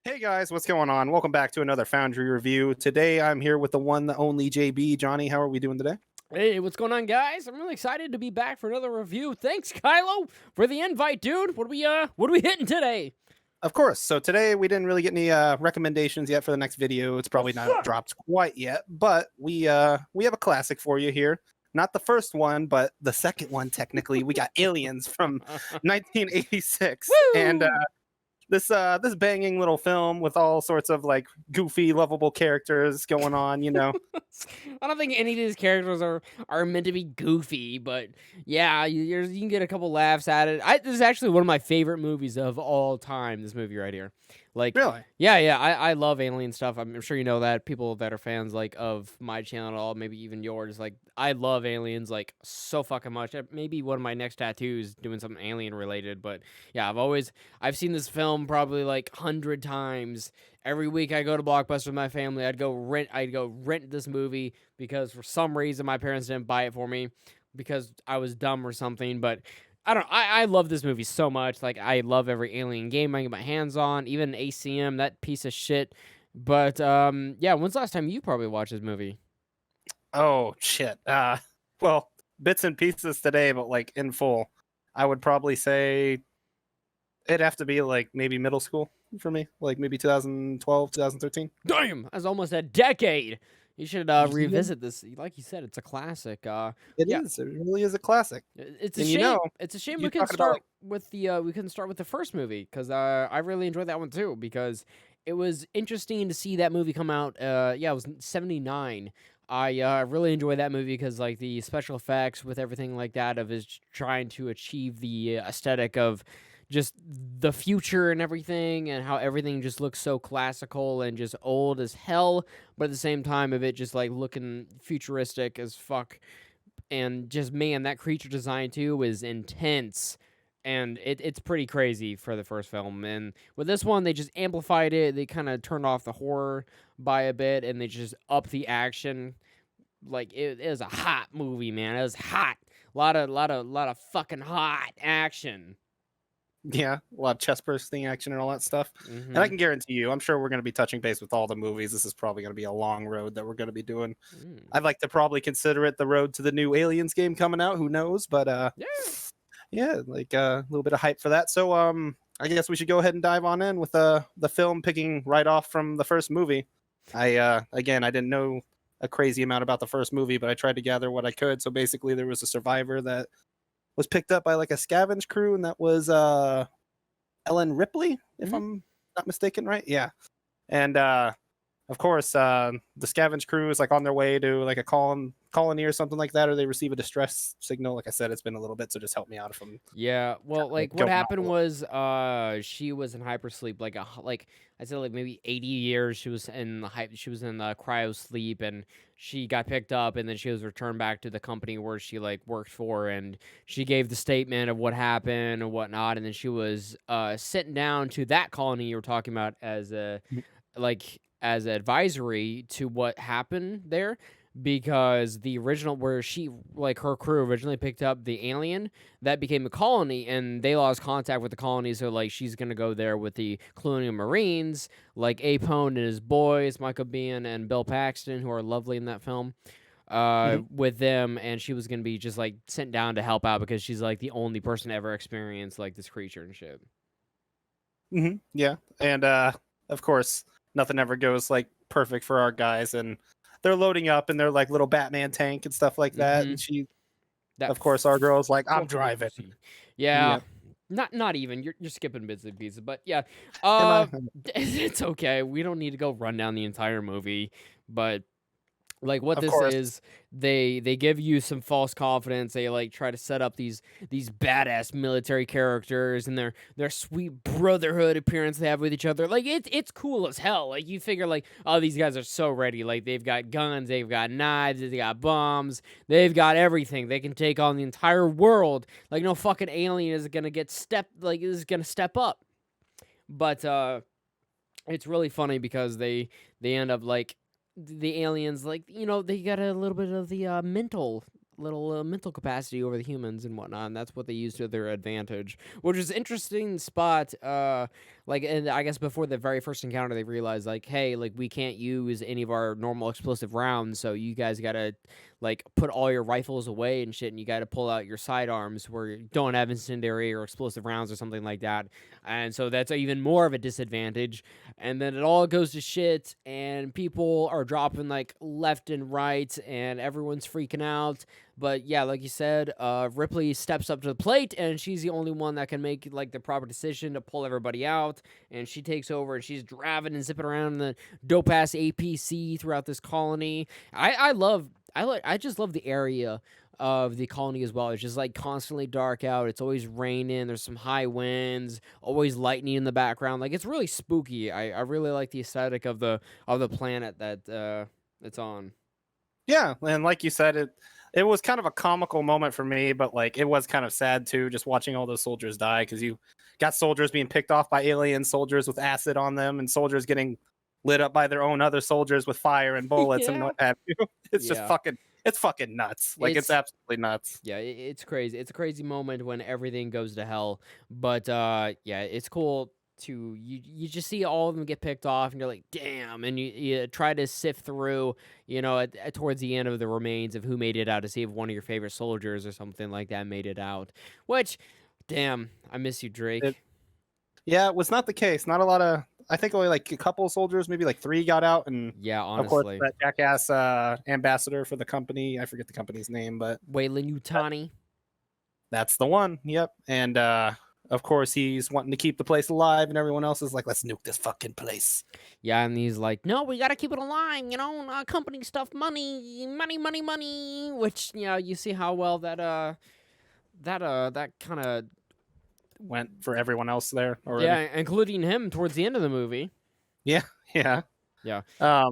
Hey guys, what's going on? Welcome back to another Foundry review. Today I'm here with the one, the only JB. Johnny, how are we doing today? Hey, what's going on, guys? I'm really excited to be back for another review. Thanks, Kylo, for the invite, dude. What are we hitting today? Of course. So today we didn't really get any recommendations yet for the next video. It's The probably not fuck? dropped quite yet, but we have a classic for you here. Not the first one, but the second one technically. We got Aliens from 1986. And Woo! this banging little film with all sorts of like goofy, lovable characters going on. I don't think any of these characters are meant to be goofy, but yeah, you can get a couple laughs at it. This is actually one of my favorite movies of all time. This movie right here, like, Really? yeah, I love alien stuff. I'm sure you know that. People that are fans like of my channel, maybe even yours, like I love aliens like so fucking much. Maybe one of my next tattoos doing something alien related, but yeah, I've seen this film probably like 100 times. Every week I go to Blockbuster with my family. I'd go rent this movie because for some reason my parents didn't buy it for me because I was dumb or something. But I don't. I love this movie so much. Like I love every alien game I can get my hands on, even ACM, that piece of shit. But yeah. When's the last time you probably watched this movie? Oh shit. Well, bits and pieces today, but like in full. I would probably say it'd have to be like maybe middle school for me, like maybe 2012, 2013. Damn, that's almost a decade. You should Yeah, revisit this. Like you said, it's a classic. it Yeah, is. It really is a classic. It's a And shame. It's a shame you talking about like we couldn't start with the first movie because I really enjoyed that one too because it was interesting to see that movie come out. Yeah, it was '79. I really enjoyed that movie because like the special effects with everything like that of is trying to achieve the aesthetic of just the future and everything and how everything just looks so classical and just old as hell, but at the same time of it just like looking futuristic as fuck. And just man, that creature design too is intense, and it's pretty crazy for the first film. And with this one, they just amplified it. They kind of turned off the horror by a bit, and they just upped the action. Like it was a hot movie, man. It was hot. Lot of fucking hot action. yeah, a lot of chest bursting action and all that stuff. And I Mm-hmm. can guarantee you, I'm sure we're going to be touching base with all the movies. This is probably going to be a long road that we're going to be doing. Mm. I'd like to probably consider it the road to the new Aliens game coming out. Who knows? But Yeah. yeah, like a little bit of hype for that. So I guess we should go ahead and dive on in with the film picking right off from the first movie. Again, I didn't know a crazy amount about the first movie, but I tried to gather what I could. So basically there was a survivor that was picked up by like a scavenge crew, and that was Ellen Ripley, if Mm-hmm. I'm not mistaken, right? Yeah. And of course, the scavenge crew is like on their way to like a colony or something like that, or they receive a distress signal. Like I said, it's been a little bit, so just help me out if I'm Yeah, well, like what going off a happened little. was she was in hypersleep like I said like maybe 80 years she was in cryo sleep, and she got picked up and then she was returned back to the company where she like worked for, and she gave the statement of what happened and whatnot, and then she was sent down to that colony you were talking about as a like as advisory to what happened there, because the original where she like her crew originally picked up the alien that became a colony and they lost contact with the colony, so like she's gonna go there with the colonial marines like Apone and his boys Michael Biehn and Bill Paxton, who are lovely in that film, Mhm, with them, and she was gonna be just like sent down to help out because she's like the only person to ever experience like this creature and shit. yeah, and of course, nothing ever goes like perfect for our guys, and they're loading up in their like little Batman tank and stuff like that. Mm-hmm. And she, That of course, our girl's like, "I'm fucking driving." pussy. Yeah. Yeah, Not even. You're skipping bits and pieces, but yeah. am I? It's okay. We don't need to go run down the entire movie, but like what Of this course. is, they give you some false confidence. They like try to set up these badass military characters and their sweet brotherhood appearance they have with each other. Like it's cool as hell. Like you figure like, oh, these guys are so ready. Like they've got guns, they've got knives, they got bombs, they've got everything. They can take on the entire world. Like no fucking alien is gonna step up. But it's really funny because they end up like the aliens, like, they got a little bit of the mental little mental capacity over the humans and whatnot, and that's what they use to their advantage. Which is interesting spot. Like, and I guess before the very first encounter, they realized like, hey, like we can't use any of our normal explosive rounds, so you guys gotta like put all your rifles away and shit, and you gotta pull out your sidearms where you don't have incendiary or explosive rounds or something like that, and so that's even more of a disadvantage. And then it all goes to shit, and people are dropping like left and right, and everyone's freaking out. But yeah, like you said, Ripley steps up to the plate, and she's the only one that can make like the proper decision to pull everybody out. And she takes over, and she's driving and zipping around in the dope ass APC throughout this colony. I just love the area of the colony as well. It's just like constantly dark out. It's always raining. There's some high winds. Always lightning in the background. Like it's really spooky. I really like the aesthetic of the planet that it's on. Yeah, and like you said, it was kind of a comical moment for me, but like it was kind of sad too, just watching all those soldiers die, because you got soldiers being picked off by alien soldiers with acid on them, and soldiers getting lit up by their own other soldiers with fire and bullets and Yeah. what have you. It's just Yeah. it's fucking nuts. Like it's absolutely nuts. Yeah, it's crazy. It's a crazy moment when everything goes to hell. But yeah, it's cool to you just see all of them get picked off, and you're like, damn. And you try to sift through, towards the end of the remains of who made it out to see if one of your favorite soldiers or something like that made it out. Which, damn, I miss you, Drake. Yeah, it was not the case. Not a lot of. I think only like a couple of soldiers, maybe like 3 got out, and Yeah, of course honestly. that jackass ambassador for the company. I forget the company's name, but Wayland Yutani. that's the one. Yep. And of course he's wanting to keep the place alive, and everyone else is like, let's nuke this fucking place. Yeah, and he's like, no, we gotta keep it alive, company stuff, money, money, money, money. Which, you see how well that kind of Went for everyone else there already. yeah, including him towards the end of the movie. Yeah. Yeah. Oh,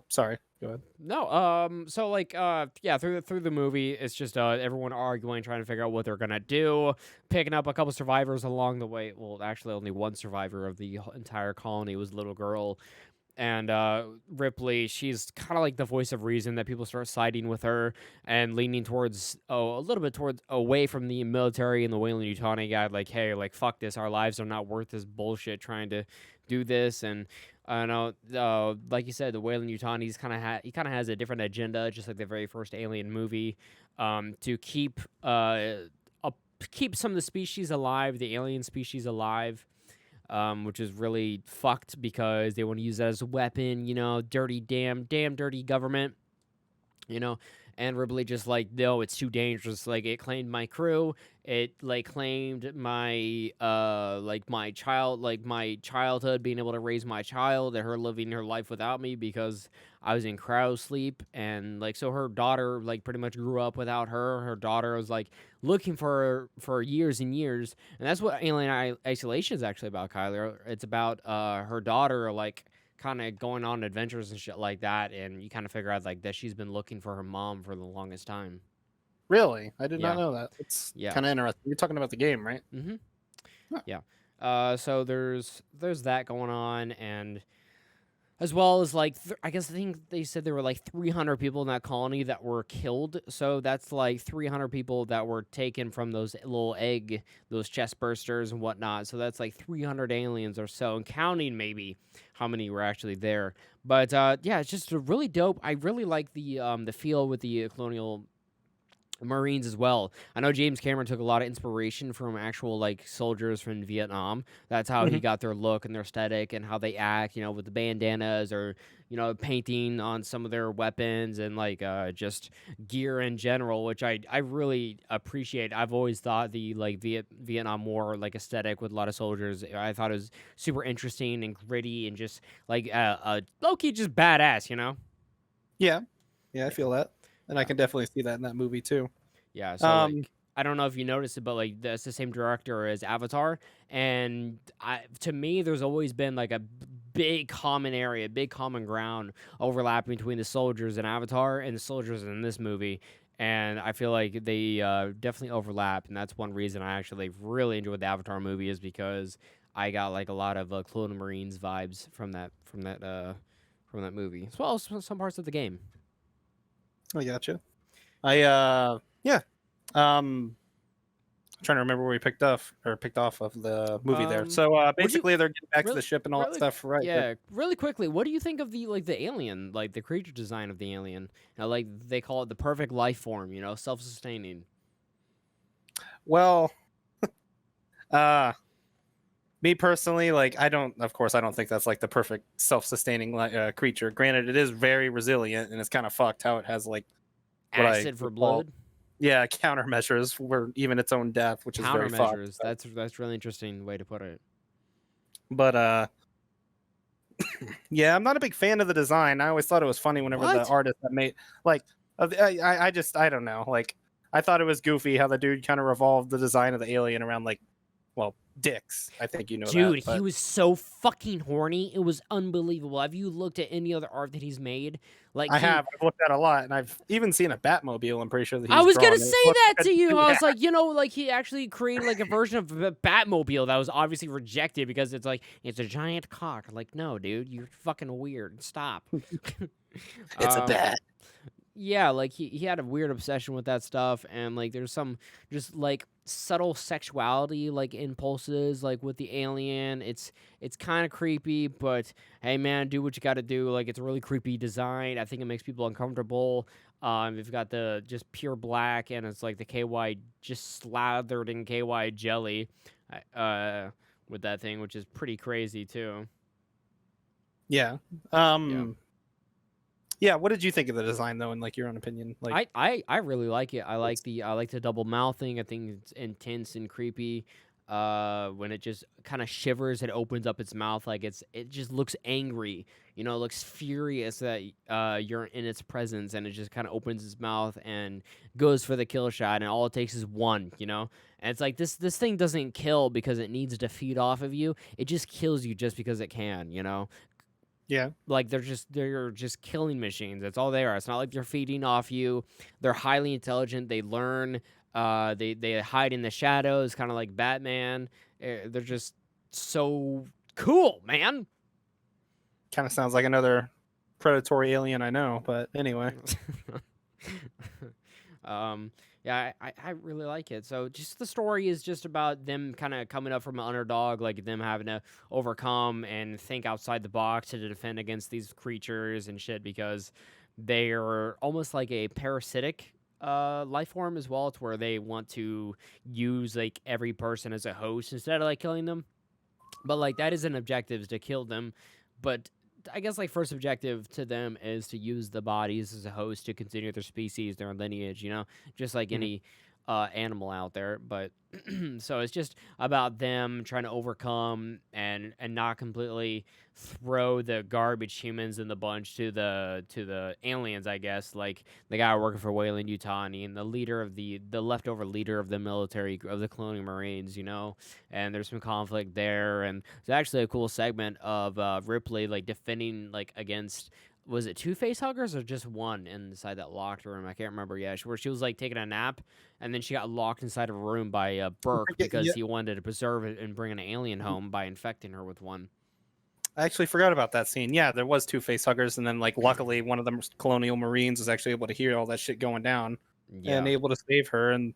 sorry. Go ahead. No, so like yeah, through the movie, it's just everyone arguing, trying to figure out what they're gonna do, picking up a couple survivors along the way. Well, actually only one survivor of the entire colony was a little girl. And Ripley, she's kind of like the voice of reason, that people start siding with her and leaning towards, a little bit towards away from the military and the Wayland Yutani guy. Like, hey, like fuck this, our lives are not worth this bullshit trying to do this. And I know, like you said, the Wayland Yutani's he kind of has a different agenda, just like the very first Alien movie, to keep some of the species alive, the alien species alive. Which is really fucked because they want to use that as a weapon, dirty, damn dirty government, and Ripley just like, no, it's too dangerous. Like, it claimed my crew, it like claimed my my childhood, being able to raise my child, and her living her life without me because I was in cryo sleep. And like, so her daughter like pretty much grew up without her. Her daughter was like looking for her for years and years, and that's what Alien Isolation is actually about, Kyler. It's about her daughter like kind of going on adventures and shit like that, and you kind of figure out like that she's been looking for her mom for the longest time. Really? I did Yeah. not know that. It's Yeah. kind of interesting. You're talking about the game, right? Mm-hmm. Huh. Yeah. So there's that going on, and as well as like I think they said there were like 300 people in that colony that were killed. So that's like 300 people that were taken from those those chest bursters and whatnot. So that's like 300 aliens or so, and counting maybe how many were actually there. But yeah, it's just a really dope. I really like the feel with the colonial Marines as well. I know James Cameron took a lot of inspiration from actual like soldiers from Vietnam. That's how he got their look and their aesthetic and how they act, with the bandanas or painting on some of their weapons and like just gear in general, which I really appreciate. I've always thought the like Vietnam War like aesthetic with a lot of soldiers, I thought it was super interesting and gritty and just like low-key just badass, Yeah. Yeah, I feel that. And I can definitely see that in that movie too. Yeah, so like I don't know if you noticed it, but like that's the same director as Avatar, and to me, there's always been like a big common area, big common ground overlapping between the soldiers in Avatar and the soldiers in this movie, and I feel like they definitely overlap, and that's one reason I actually really enjoyed the Avatar movie is because I got like a lot of Clone Marines vibes from that movie, as well as some parts of the game. I gotcha. Yeah. Trying to remember where we picked off of the movie there. So What do you basically they're getting back to the really, ship and all that really, stuff, right? yeah, really quickly? What do you think of the alien, like the creature design of the alien? Like they call it the perfect life form, self-sustaining. Well, uh me personally, like of course I don't think that's like the perfect self-sustaining creature. Granted, it is very resilient and it's kind of fucked how it has like what I Acid for would call, blood. yeah, countermeasures where even its own death, which is very fucked. Countermeasures. That's really interesting way to put it. But yeah, I'm not a big fan of the design. I always thought it was funny whenever the What? artist that made like I just I don't know. Like I thought it was goofy how the dude kind of revolved the design of the alien around like, well, dicks. I think you know that, Dude, he but was so fucking horny. It was unbelievable. Have you looked at any other art that he's made? Like I've looked at a lot, and I've even seen a Batmobile. I'm pretty sure that I he's was gonna drawn. It say looks that good. to you. I Yeah, was like, like he actually created like a version of the Batmobile that was obviously rejected because it's like it's a giant cock. Like, no, dude, you're fucking weird. Stop. it's a um, bat. yeah, like he had a weird obsession with that stuff, and like there's some just like subtle sexuality like impulses like with the alien. It's kind of creepy, but hey man, do what you got to do. Like it's a really creepy design. I think it makes people uncomfortable. We've got the just pure black, and it's like the KY just slathered in KY jelly, with that thing, which is pretty crazy too. Yeah. Yeah. Yeah. What did you think of the design, though, in like your own opinion? Like, I really like it. it's, I like the double mouthing. I think it's intense and creepy. When it just kind of shivers, it opens up its mouth like it just looks angry. It looks furious that you're in its presence, and it just kind of opens its mouth and goes for the kill shot, and all it takes is one. And it's like this thing doesn't kill because it needs to feed off of you. It just kills you just because it can. yeah. Like they're just killing machines. That's all they are. It's not like they're feeding off you. They're highly intelligent. They learn. They hide in the shadows, kind of like Batman. They're just so cool, man. Kind of sounds like another predatory alien I know, but anyway. um, yeah, I really like it. So just the story is just about them kind of coming up from an underdog, like them having to overcome and think outside the box to defend against these creatures and shit because they're almost like a parasitic life form as well, to where they want to use like every person as a host instead of like killing them. But like that is an objective, is to kill them. But I guess like first objective to them is to use the bodies as a host to continue their species, their lineage, just like Mhm. any animal out there. But so it's just about them trying to overcome and not completely throw the garbage humans in the bunch to the aliens, I guess. Like the guy working for Wayland Yutani and the leader of the leftover leader of the military of the Colonial Marines, and there's some conflict there, and it's actually a cool segment of Ripley like defending like against, was it two face huggers or just one inside that locked room? I can't remember yet. Where she was like taking a nap, and then she got locked inside a room by Burke because Yeah, he wanted to preserve it and bring an alien home by infecting her with one. I actually forgot about that scene. Yeah, there was two face huggers, and then like luckily one of them Colonial Marines was actually able to hear all that shit going down and Yeah. able to save her. And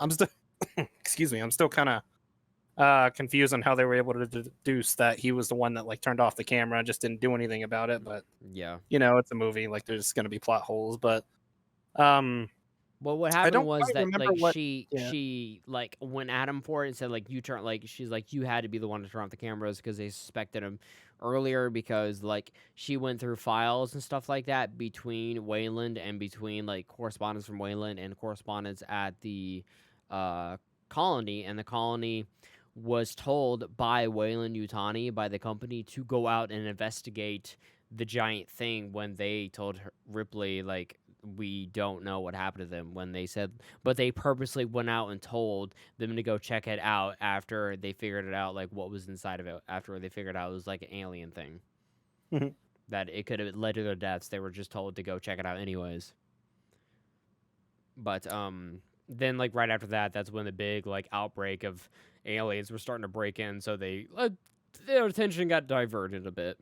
I'm still, excuse me, I'm still kind of confused on how they were able to deduce that he was the one that like turned off the camera and just didn't do anything about it. But Yeah. it's a movie, like there's going to be plot holes. But um, Well, what I happened don't was quite that remember like what. she Yeah, she like went at him for it and said like you turn, like she's like you had to be the one to turn off the cameras because they suspected him earlier because like she went through files and stuff like that between Wayland and between like correspondence from Wayland and correspondence at the uh colony, and the colony was told by Wayland Yutani, by the company, to go out and investigate the giant thing when they told Ripley like we don't know what happened to them, when they said, but they purposely went out and told them to go check it out after they figured it out, like what was inside of it, after they figured out it was like an alien thing, mhm. that it could have led to their deaths. They were just told to go check it out anyways. But then like right after that, that's when the big like outbreak of aliens were starting to break in, so their attention got diverted a bit.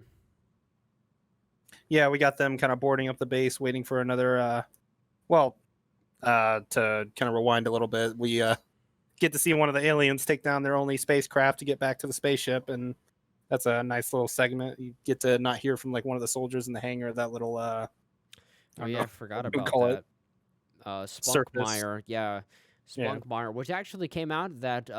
Yeah, we got them kind of boarding up the base, waiting for another. Well, To kind of rewind a little bit, we get to see one of the aliens take down their only spacecraft to get back to the spaceship, and that's a nice little segment. You get to not hear from like one of the soldiers in the hangar, that little I Oh don't yeah, know I forgot what you would about call it, that. surface. Spunkmeyer, yeah, Yeah, Spunkmeyer, which actually came out that they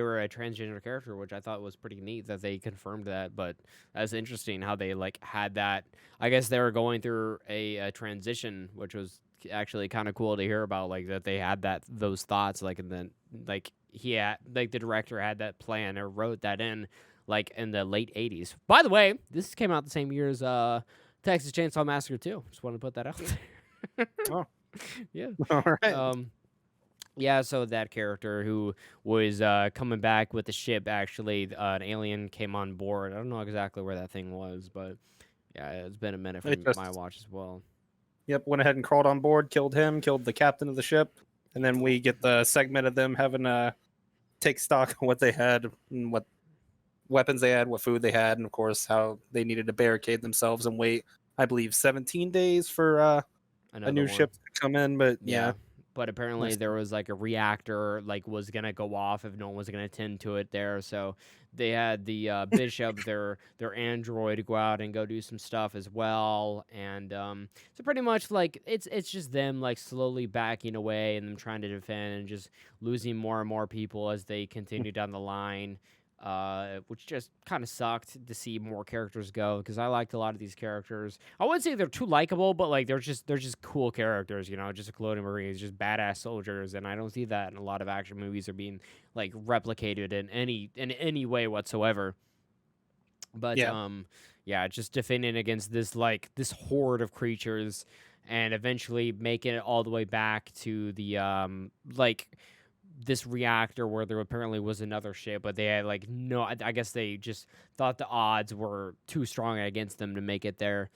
were a transgender character, which I thought was pretty neat that they confirmed that. But that's interesting how they like had that. I guess they were going through a transition, which was actually kind of cool to hear about, like that they had those thoughts, like and then like he had like the director had that plan or wrote that in like in the late '80s. By the way, this came out the same year as Texas Chainsaw Massacre 2. Just want to put that out there. oh, Yeah. all right. Um, yeah, so that character who was coming back with the ship, actually, an alien came on board. I don't know exactly where that thing was, but yeah, it's been a minute It from my just, watch as well. yep, went ahead and crawled on board, killed him, killed the captain of the ship, and then we get the segment of them having take stock of what they had and what weapons they had, what food they had, and of course how they needed to barricade themselves and wait, I believe, 17 days for a Another new one. ship to come in. But yeah, Yeah. But apparently nice. there was like a reactor like was gonna go off if no one was gonna tend to it there. So they had the bishop, their android, go out and go do some stuff as well. And so pretty much like it's just them like slowly backing away and them trying to defend and just losing more and more people as they continue down the line. Which just kind of sucked to see more characters go because I liked a lot of these characters. I wouldn't say they're too likable, but like they're just cool characters, just exploding marines, just badass soldiers, and I don't see that in a lot of action movies are being like replicated in any way whatsoever. But Yeah, yeah, just defending against this horde of creatures, and eventually making it all the way back to the like this reactor where there apparently was another ship, but they had like no. I guess they just thought the odds were too strong against them to make it there,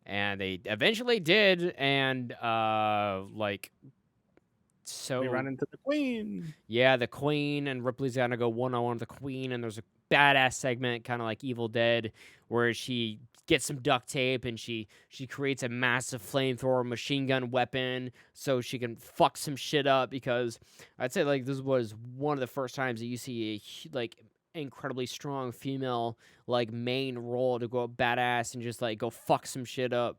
and they eventually did. And like we so, run into the queen. yeah, the Queen and Ripley's gonna go one on one with the Queen, and there's a badass segment, kind of like Evil Dead, where she gets some duct tape and she creates a massive flamethrower machine gun weapon so she can fuck some shit up. Because I'd say like this was one of the first times that you see like incredibly strong female like main role to go badass and just like go fuck some shit up.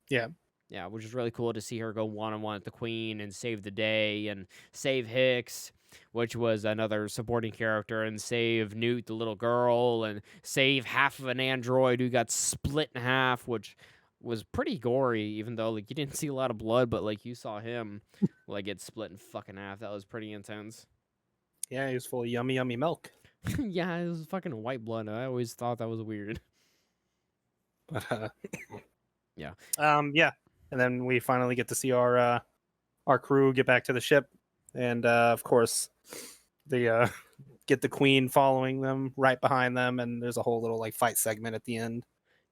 Yeah, Yeah, which is really cool to see her go one on one with the Queen and save the day and save Hicks, which was another supporting character, and save Newt, the little girl, and save half of an android who got split in half, which was pretty gory, even though like you didn't see a lot of blood, but like you saw him like get split in fucking half. That was pretty intense. yeah, he was full of yummy, yummy milk. Yeah, it was fucking white blood. I always thought that was weird. But Yeah. yeah, and then we finally get to see our crew get back to the ship, and of course they get the queen following them right behind them, and there's a whole little like fight segment at the end.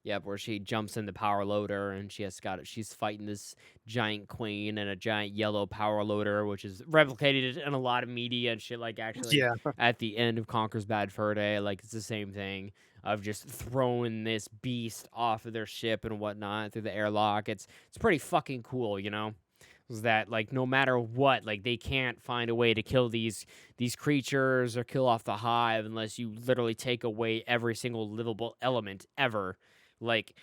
Yep, where she jumps in the power loader and she's fighting this giant queen and a giant yellow power loader, which is replicated in a lot of media and shit. Like actually Yeah, at the end of Conquer's Bad Fur Day, like it's the same thing of just throwing this beast off of their ship and whatnot through the airlock. It's pretty fucking cool, you know? Is that like no matter what, like they can't find a way to kill these creatures or kill off the hive unless you literally take away every single livable element ever, like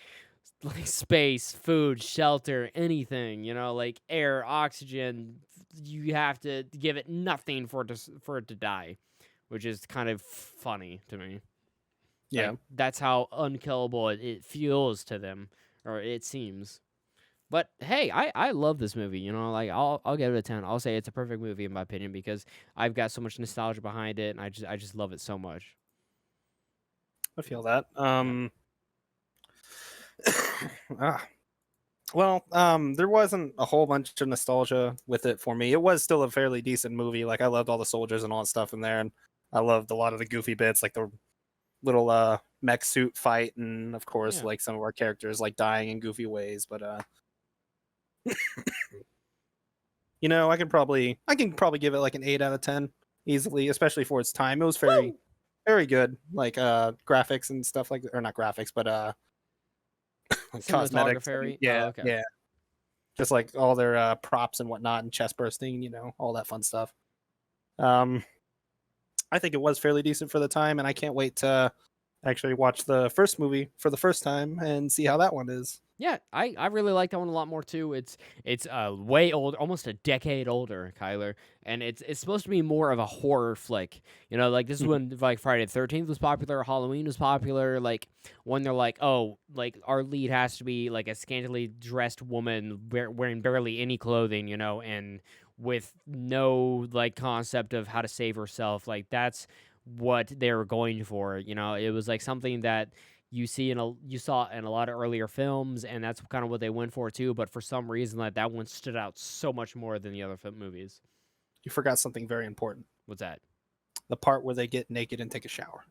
like space, food, shelter, anything, like air, oxygen. You have to give it nothing for it to die, which is kind of funny to me. yeah. Like that's how unkillable it feels to them, or it seems. But hey, I love this movie. Like I'll give it a 10. I'll say it's a perfect movie in my opinion because I've got so much nostalgia behind it, and I just love it so much. I feel that. Yeah. ah, well, there wasn't a whole bunch of nostalgia with it for me. It was still a fairly decent movie. Like I loved all the soldiers and all that stuff in there, and I loved a lot of the goofy bits, like the little mech suit fight, and of course, Yeah. like some of our characters like dying in goofy ways. But I can probably give it like an 8 out of 10 easily, especially for its time. It was very Woo! very good, like graphics and stuff like, or not graphics, but cosmetics. Cinematography. Oh, Yeah, okay. yeah. just like all their props and whatnot, and chest bursting, all that fun stuff. I think it was fairly decent for the time, and I can't wait to actually watch the first movie for the first time and see how that one is. Yeah, I really like that one a lot more too. It's way old, almost a decade older, Kyler, and it's supposed to be more of a horror flick. Like this is when like Friday the 13th was popular, Halloween was popular. Like when they're like, oh, like our lead has to be like a scantily dressed woman wearing barely any clothing, and with no like concept of how to save herself. Like that's what they were going for. It was like something that you saw in a lot of earlier films, and that's kind of what they went for too. But for some reason, that one stood out so much more than the other movies. You forgot something very important. What's that? The part where they get naked and take a shower.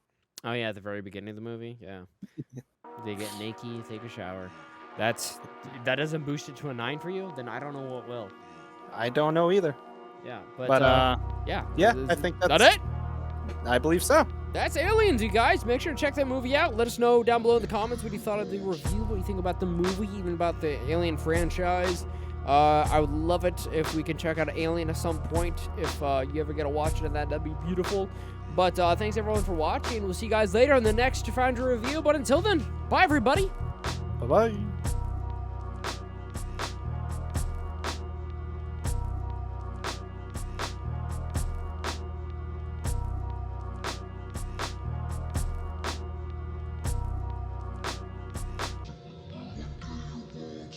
Oh yeah, at the very beginning of the movie. Yeah, they get naked, take a shower. That doesn't boost it to a 9 for you? Then I don't know what will. I don't know either. Yeah, but yeah, I think that's that it. I believe so. That's Aliens, you guys. Make sure to check that movie out. Let us know down below in the comments what you thought of the review, what you think about the movie, even about the Alien franchise. I would love it if we can check out Alien at some point. If you ever get to watch it, and that'd be beautiful. But thanks everyone for watching. We'll see you guys later on the next Foundry review. But until then, bye everybody. Bye-bye.